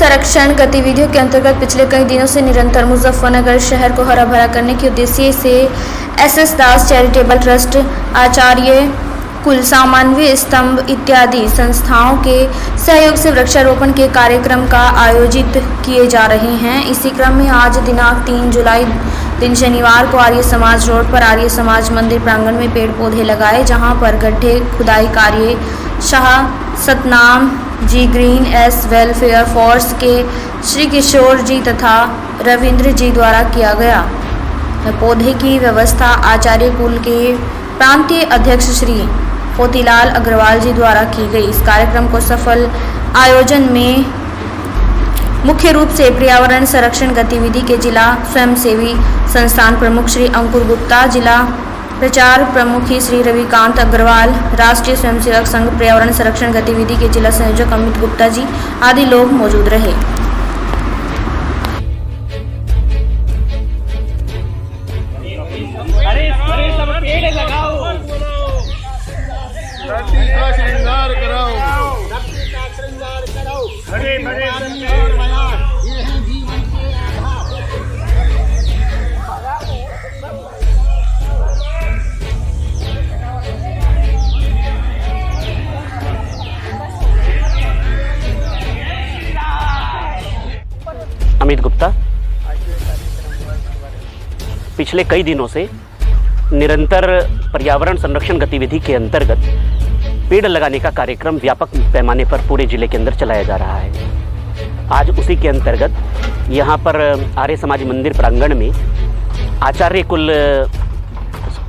संरक्षण गतिविधियों के अंतर्गत पिछले कई दिनों से निरंतर मुजफ्फरनगर शहर को हरा भरा करने के उद्देश्य से एस दास चैरिटेबल ट्रस्ट, आचार्य कुल सामान्य स्तंभ इत्यादि संस्थाओं के सहयोग से वृक्षारोपण के कार्यक्रम का आयोजित किए जा रहे हैं। इसी क्रम में आज दिनांक 3 जुलाई दिन शनिवार को आर्य समाज रोड पर आर्य समाज मंदिर प्रांगण में पेड़ पौधे लगाए, जहां पर गड्ढे खुदाई कार्य Shah Satnam ji green S welfare force के श्री किशोर जी तथा रविंद्र जी द्वारा किया गया। पौधे की व्यवस्था आचार्य कुल के प्रांतीय अध्यक्ष श्री मोतीलाल अग्रवाल जी द्वारा की गई। इस कार्यक्रम को सफल आयोजन में मुख्य रूप से पर्यावरण संरक्षण गतिविधि के जिला स्वयंसेवी संस्थान प्रमुख श्री अंकुर गुप्ता, जिला प्रचार प्रमुख श्री रविकांत अग्रवाल, राष्ट्रीय स्वयंसेवक संघ पर्यावरण संरक्षण गतिविधि के जिला संयोजक अमित गुप्ता जी आदि लोग मौजूद रहे। अमित गुप्ता। पिछले कई दिनों से निरंतर पर्यावरण संरक्षण गतिविधि के अंतर्गत पेड़ लगाने का कार्यक्रम व्यापक पैमाने पर पूरे जिले के अंदर चलाया जा रहा है। आज उसी के अंतर्गत यहाँ पर आर्य समाज मंदिर प्रांगण में आचार्य कुल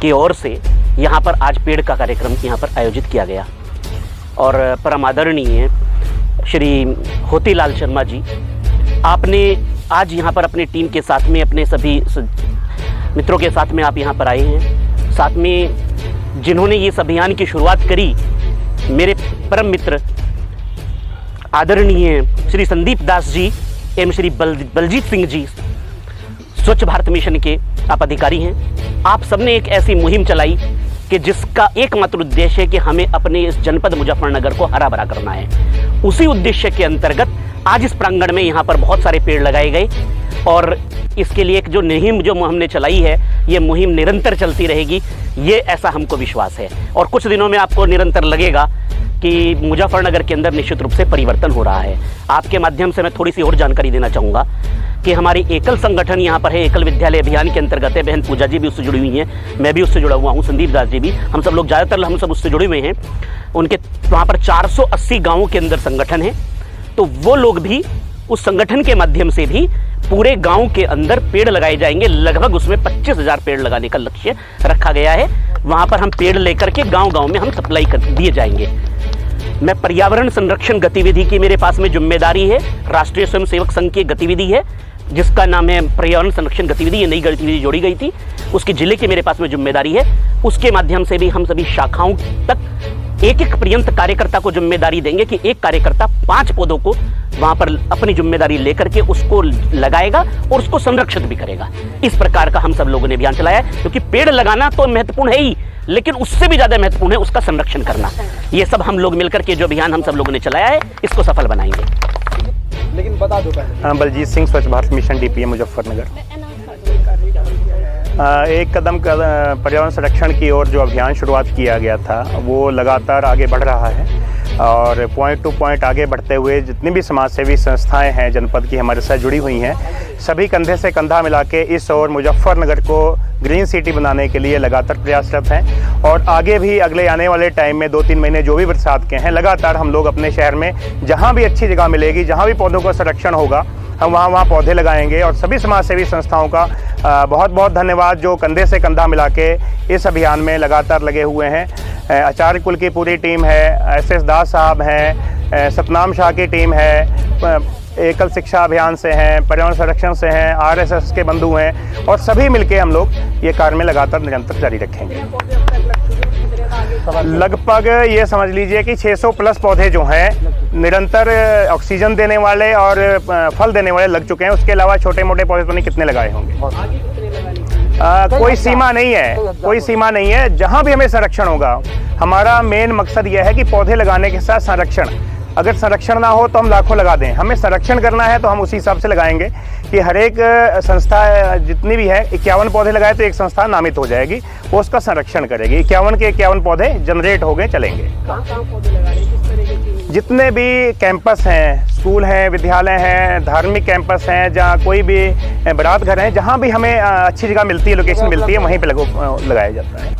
की ओर से यहाँ पर आज पेड़ का कार्यक्रम यहाँ पर आयोजित किया गया और परम आदरणीय श्री होतीलाल शर्मा जी, आपने आज यहाँ पर अपने टीम के साथ में अपने सभी मित्रों के साथ में आप यहाँ पर आए हैं। साथ में जिन्होंने ये इस अभियान की शुरुआत करी, मेरे परम मित्र आदरणीय श्री संदीप दास जी एवं श्री बलजीत सिंह जी, स्वच्छ भारत मिशन के आप अधिकारी हैं। आप सबने एक ऐसी मुहिम चलाई कि जिसका एकमात्र उद्देश्य है कि हमें अपने इस जनपद मुजफ्फरनगर को हरा भरा करना है। उसी उद्देश्य के अंतर्गत आज इस प्रांगण में यहाँ पर बहुत सारे पेड़ लगाए गए और इसके लिए एक जो मुहिम जो हमने चलाई है, ये मुहिम निरंतर चलती रहेगी, ये ऐसा हमको विश्वास है। और कुछ दिनों में आपको निरंतर लगेगा कि मुजफ्फरनगर के अंदर निश्चित रूप से परिवर्तन हो रहा है। आपके माध्यम से मैं थोड़ी सी और जानकारी देना चाहूँगा कि हमारी एकल संगठन यहाँ पर है, एकल विद्यालय अभियान के अंतर्गत है। बहन पूजा जी भी उससे जुड़ी हुई हैं, मैं भी उससे जुड़ा हुआ हूँ, संदीप दास जी भी, हम सब लोग ज़्यादातर हम सब उससे जुड़े हुए हैं। उनके वहाँ पर 480 गाँवों के अंदर संगठन है, तो वो लोग भी उस संगठन के माध्यम से भी पूरे गांव के अंदर पेड़ लगाए जाएंगे। लगभग उसमें 25,000 पेड़ लगाने का लक्ष्य रखा गया है। वहां पर हम पेड़ लेकर के गांव-गांव में हम सप्लाई कर दिए जाएंगे। मैं पर्यावरण संरक्षण गतिविधि की मेरे पास में जिम्मेदारी है, राष्ट्रीय स्वयंसेवक संघ की गतिविधि है जिसका नाम है पर्यावरण संरक्षण गतिविधि। ये नई गतिविधि जोड़ी गई थी, उसकी जिले की मेरे पास में जिम्मेदारी है। उसके माध्यम से भी हम सभी शाखाओं तक एक एक पर्यंत कार्यकर्ता को जिम्मेदारी देंगे कि एक कार्यकर्ता 5 पौधों को वहां पर अपनी जिम्मेदारी लेकर के उसको लगाएगा और उसको संरक्षित भी करेगा। इस प्रकार का हम सब लोगों ने अभियान चलाया है, क्योंकि पेड़ लगाना तो महत्वपूर्ण है ही, लेकिन उससे भी ज्यादा महत्वपूर्ण है उसका संरक्षण करना। ये सब हम लोग मिलकर के जो अभियान हम सब लोगों ने चलाया है, इसको सफल बनाएंगे। लेकिन बता दो पहले। बलजीत सिंह, स्वच्छ भारत मिशन डीपीएम मुजफ्फरनगर। एक कदम पर्यावरण संरक्षण की ओर जो अभियान शुरुआत किया गया था वो लगातार आगे बढ़ रहा है और पॉइंट टू पॉइंट आगे बढ़ते हुए जितनी भी समाजसेवी संस्थाएं हैं जनपद की हमारे साथ जुड़ी हुई हैं, सभी कंधे से कंधा मिला के इस ओर मुजफ्फरनगर को ग्रीन सिटी बनाने के लिए लगातार प्रयासरत हैं। और आगे भी अगले आने वाले टाइम में 2-3 महीने जो भी बरसात के हैं, लगातार हम लोग अपने शहर में जहाँ भी अच्छी जगह मिलेगी, जहाँ भी पौधों का संरक्षण होगा, हम वहाँ पौधे लगाएंगे। और सभी समाजसेवी संस्थाओं का बहुत बहुत धन्यवाद जो कंधे से कंधा मिला के इस अभियान में लगातार लगे हुए हैं। आचार्य कुल की पूरी टीम है, एस दास साहब हैं, सतनाम शाह की टीम है, एकल शिक्षा अभियान से हैं, पर्यावरण संरक्षण से हैं, आरएसएस के बंधु हैं, और सभी मिलके हम लोग ये कार्य में लगातार निरंतर जारी रखेंगे। लगभग ये समझ लीजिए कि 600 प्लस पौधे जो हैं निरंतर ऑक्सीजन देने वाले और फल देने वाले लग चुके हैं। उसके अलावा छोटे मोटे पौधे तो नहीं कितने लगाए होंगे, कोई सीमा नहीं है, कोई सीमा नहीं है। जहाँ भी हमें संरक्षण होगा, हमारा मेन मकसद यह है कि पौधे लगाने के साथ संरक्षण, अगर संरक्षण ना हो तो हम लाखों लगा दें, हमें संरक्षण करना है तो हम उसी हिसाब से लगाएंगे कि हर एक संस्था जितनी भी है 51 पौधे लगाए तो एक संस्था नामित हो जाएगी, वो उसका संरक्षण करेगी। 51 के 51 पौधे जनरेट हो गए, चलेंगे। कहाँ पौधे लगा रहे हैं, किस तरीके की? जितने भी कैंपस हैं, स्कूल हैं, विद्यालय हैं, धार्मिक कैंपस हैं, जहाँ कोई भी बारात घर हैं, जहाँ भी हमें अच्छी जगह मिलती है, लोकेशन मिलती है, वहीं पे लगाया जाता है।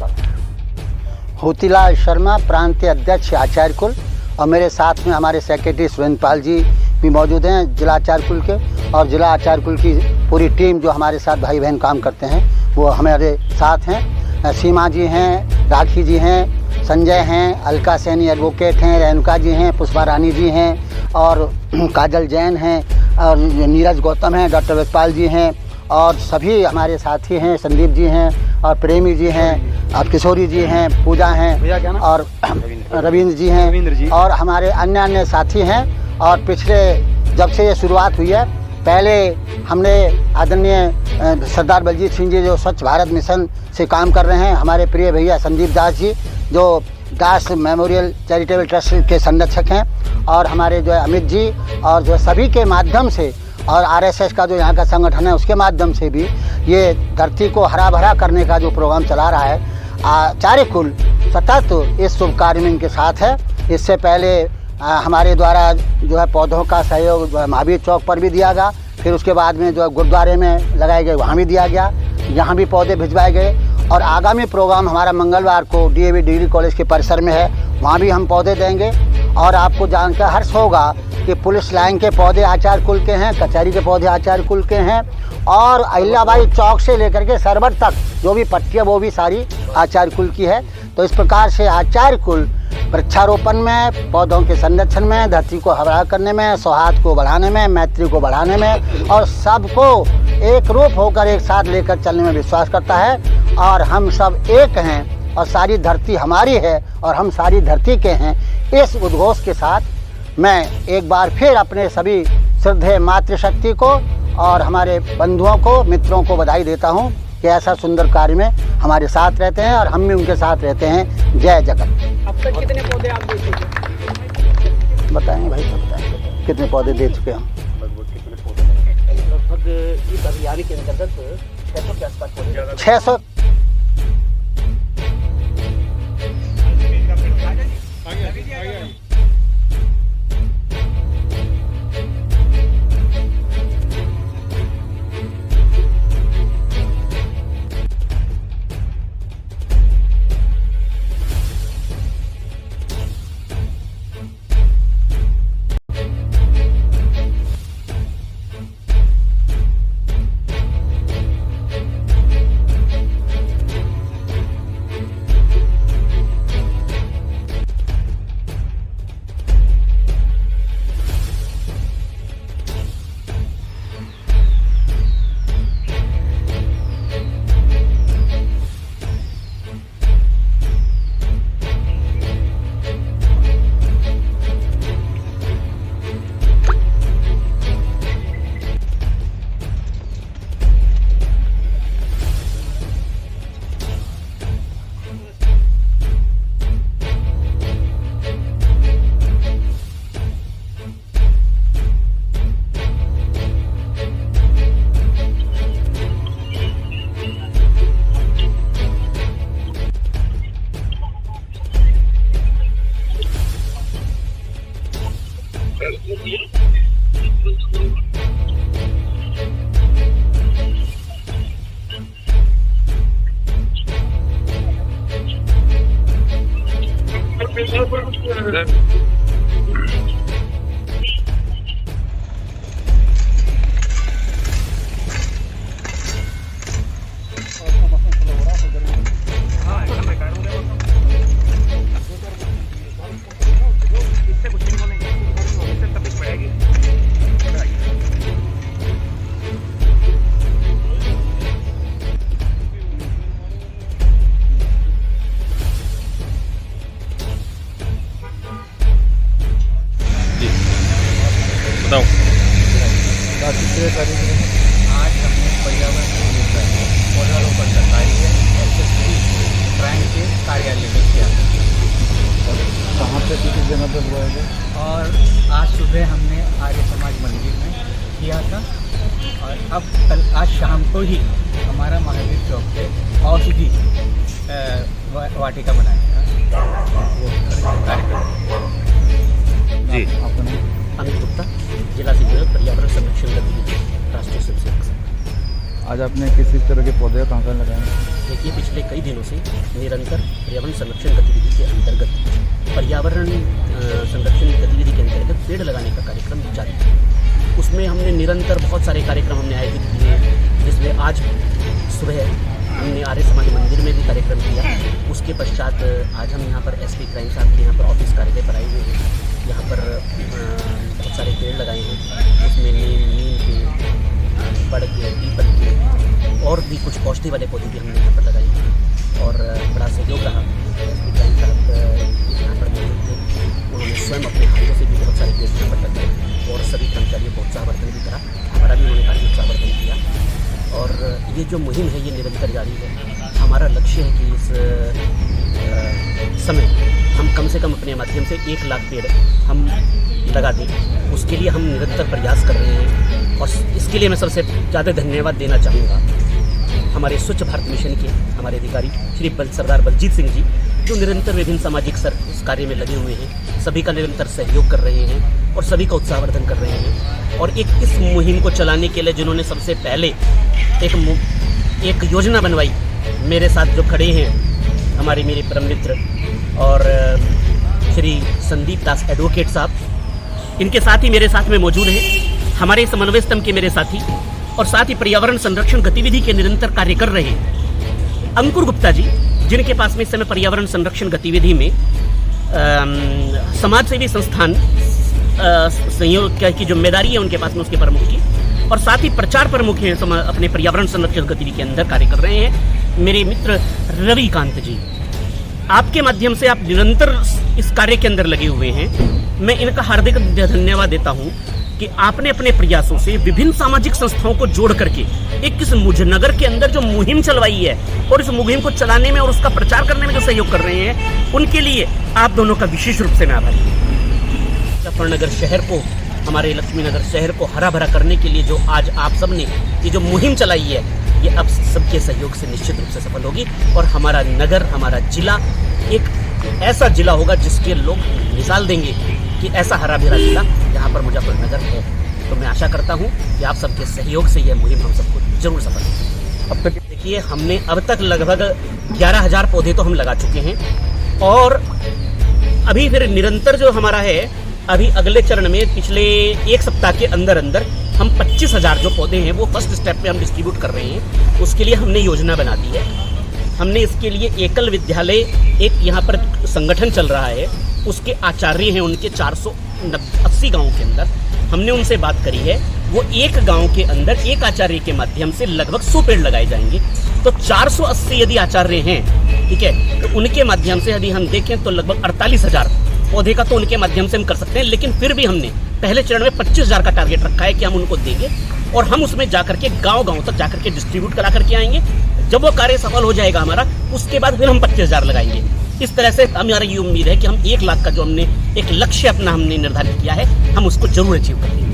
होतीलाल शर्मा, प्रांतीय अध्यक्ष आचार्य कुल, और मेरे साथ में हमारे सेक्रेटरी सुरेंद्रपाल जी भी मौजूद हैं जिला आचार्य कुल के, और जिला आचार्य कुल की पूरी टीम जो हमारे साथ भाई बहन काम करते हैं वो हमारे साथ हैं। सीमा जी हैं, राखी जी हैं, संजय हैं, अलका सैनी एडवोकेट हैं, रेणुका जी हैं, पुष्पा रानी जी हैं, और काजल जैन हैं, और नीरज गौतम हैं, डॉक्टर वेदपाल जी हैं, और सभी हमारे साथी हैं, संदीप जी हैं, और प्रेमी जी हैं, और किशोरी जी हैं, पूजा हैं, और रविंद्र जी हैं, और हमारे अन्य साथी हैं। और पिछले जब से ये शुरुआत हुई है, पहले हमने आदरणीय सरदार बलजीत सिंह जी जो स्वच्छ भारत मिशन से काम कर रहे हैं, हमारे प्रिय भैया संदीप दास जी जो दास मेमोरियल चैरिटेबल ट्रस्ट के संरक्षक हैं, और हमारे जो है अमित जी, और जो सभी के माध्यम से, और आरएसएस का जो यहाँ का संगठन है उसके माध्यम से भी ये धरती को हरा भरा करने का जो प्रोग्राम चला रहा है, आचार्य कुल सतत इस शुभ कार्य में इनके साथ है। इससे पहले हमारे द्वारा जो है पौधों का सहयोग जो है महावीर चौक पर भी दिया गया, फिर उसके बाद में जो है गुरुद्वारे में लगाए गए वहाँ भी दिया गया, यहाँ भी पौधे भिजवाए गए, और आगामी प्रोग्राम हमारा मंगलवार को डीएवी डिग्री कॉलेज के परिसर में है, वहाँ भी हम पौधे देंगे। और आपको जानकर हर्ष होगा कि पुलिस लाइन के पौधे आचार्य कुल के हैं, कचहरी के पौधे आचार्य कुल के हैं, और अहिल्याबाई चौक से लेकर के सरबट तक जो भी पट्टी है वो भी सारी आचार्य कुल की है। तो इस प्रकार से आचार्य कुल वृक्षारोपण में, पौधों के संरक्षण में, धरती को हरा करने में, सौहार्द को बढ़ाने में, मैत्री को बढ़ाने में, और सबको एक रूप होकर एक साथ लेकर चलने में विश्वास करता है। और हम सब एक हैं, और सारी धरती हमारी है, और हम सारी धरती के हैं। इस उद्घोष के साथ मैं एक बार फिर अपने सभी श्रद्धेय मातृशक्ति को और हमारे बंधुओं को, मित्रों को बधाई देता हूँ कि ऐसा सुंदर कार्य में हमारे साथ रहते हैं, और हम भी उनके साथ रहते हैं। जय जगत। अब तक कितने पौधे आप दे चुके? बताएंगे भाई, सब बताएंगे कितने पौधे दे चुके हम। लगभग इस अभियान के अंतर्गत 600 के आसपास पौधे। 600। बताओ। आज हमने पर्यावरण पौधारोपण का कार्य एसएसपी बैंक के कार्यालय में किया। पर कहाँ पे किस जगह पर हुआ है? और आज सुबह हमने आर्य समाज मंदिर में किया था और अब कल आज शाम को ही हमारा महावीर चौक पे औषधि वाटिका बनाया था वो कार्यक्रम। जी अपने अमित गुप्ता, जिला संयोजक पर्यावरण संरक्षण गतिविधि, राष्ट्रीय स्वयंसेवक। आज आपने किसी तरह के पौधे कहाँ कहाँ लगाए हैं? देखिए, पिछले कई दिनों से निरंतर पर्यावरण संरक्षण गतिविधि के अंतर्गत पर्यावरण संरक्षण गतिविधि के अंतर्गत पेड़ लगाने का कार्यक्रम जारी है। उसमें हमने निरंतर बहुत सारे कार्यक्रम हमने आयोजित किए, जिसमें आज सुबह हमने आर्य समाज मंदिर में भी कार्यक्रम किया। उसके पश्चात आज हम यहाँ पर एसपी क्राइम साहब के यहाँ पर ऑफिस कार्यालय पर आए हुए हैं। यहाँ पर बहुत सारे पेड़ लगाए हैं, उसमें नीम के, बड़ के, पीपल के और भी कुछ औषधि वाले पौधे भी हमने यहाँ पर लगाए हैं और बड़ा सहयोग रहा। एसपी क्राइम साहब यहाँ पर मौजूद थे, उन्होंने स्वयं अपने हाथों से भी बहुत सारे पेड़ यहाँ पर लगाए और सभी कर्मचारियों को उत्साहवर्धन भी करा। हमारा भी उन्होंने काफ़ी उत्साहवर्धन किया और ये जो मुहिम है ये निरंतर जारी है। हमारा लक्ष्य है कि इस समय हम कम से कम अपने माध्यम से 1 लाख पेड़ हम लगा दें, उसके लिए हम निरंतर प्रयास कर रहे हैं। और इसके लिए मैं सबसे ज़्यादा धन्यवाद देना चाहूँगा हमारे स्वच्छ भारत मिशन के हमारे अधिकारी श्री सरदार बलजीत सिंह जी, जो निरंतर विभिन्न सामाजिक कार्य में लगे हुए हैं, सभी का निरंतर सहयोग कर रहे हैं और सभी का उत्साहवर्धन कर रहे हैं। और एक इस मुहिम को चलाने के लिए जिन्होंने सबसे पहले एक योजना बनवाई, मेरे साथ जो खड़े हैं हमारे मेरे परम मित्र और श्री संदीप दास एडवोकेट साहब, इनके साथ ही मेरे साथ में मौजूद हैं हमारे समन्वय स्तंभ के मेरे साथी और साथ ही पर्यावरण संरक्षण गतिविधि के निरंतर कार्य कर रहे हैं अंकुर गुप्ता जी, जिनके पास में इस समय पर्यावरण संरक्षण गतिविधि में समाज सेवी संस्थान संयोग की जिम्मेदारी है उनके पास में, उसके प्रमुख की, और साथ ही प्रचार प्रमुख हैं अपने पर्यावरण संरक्षण गतिविधि के अंदर कार्य कर रहे हैं मेरे मित्र रविकांत जी। आपके माध्यम से आप निरंतर इस कार्य के अंदर लगे हुए हैं। मैं इनका हार्दिक धन्यवाद देता हूं कि आपने अपने प्रयासों से विभिन्न सामाजिक संस्थाओं को जोड़ करके एक इस मुजफ्फरनगर के अंदर जो मुहिम चलवाई है और इस मुहिम को चलाने में और उसका प्रचार करने में जो सहयोग कर रहे हैं, उनके लिए आप दोनों का विशेष रूप से मैं आभारी हूँ। मुजफ्फरनगर शहर को, हमारे लक्ष्मीनगर शहर को हरा भरा करने के लिए जो आज आप सबने ये जो मुहिम चलाई है, ये अब सबके सहयोग से निश्चित रूप से सफल होगी और हमारा नगर, हमारा जिला एक ऐसा जिला होगा जिसके लोग मिसाल देंगे कि ऐसा हरा भरा जिला यहाँ पर मुजफ्फरनगर है। तो मैं आशा करता हूँ कि आप सबके सहयोग से यह मुहिम हम सबको जरूर सफल होगी। अब तक देखिए, हमने अब तक लगभग 11,000 पौधे तो हम लगा चुके हैं और अभी फिर निरंतर जो हमारा है, अभी अगले चरण में पिछले 1 सप्ताह के अंदर अंदर हम 25,000 जो पौधे हैं वो फर्स्ट स्टेप पे हम डिस्ट्रीब्यूट कर रहे हैं। उसके लिए हमने योजना बना दी है। हमने इसके लिए एकल विद्यालय, एक यहाँ पर संगठन चल रहा है, उसके आचार्य हैं, उनके 480 गाँव के अंदर हमने उनसे बात करी है। वो एक गांव के अंदर एक आचार्य के माध्यम से लगभग 100 पेड़ लगाए जाएंगे। तो 480 यदि आचार्य हैं, ठीक है, तो उनके माध्यम से यदि हम देखें तो लगभग 48,000 पौधे का तो उनके माध्यम से हम कर सकते हैं। लेकिन फिर भी हमने पहले चरण में 25,000 का टारगेट रखा है कि हम उनको देंगे और हम उसमें जाकर के गांव-गांव तक जाकर के डिस्ट्रीब्यूट करा करके आएंगे। जब वो कार्य सफल हो जाएगा हमारा, उसके बाद फिर हम 25,000 लगाएंगे। इस तरह से हमारी ये उम्मीद है कि हम 1 लाख का जो हमने एक लक्ष्य अपना हमने निर्धारित किया है, हम उसको जरूर अचीव करेंगे।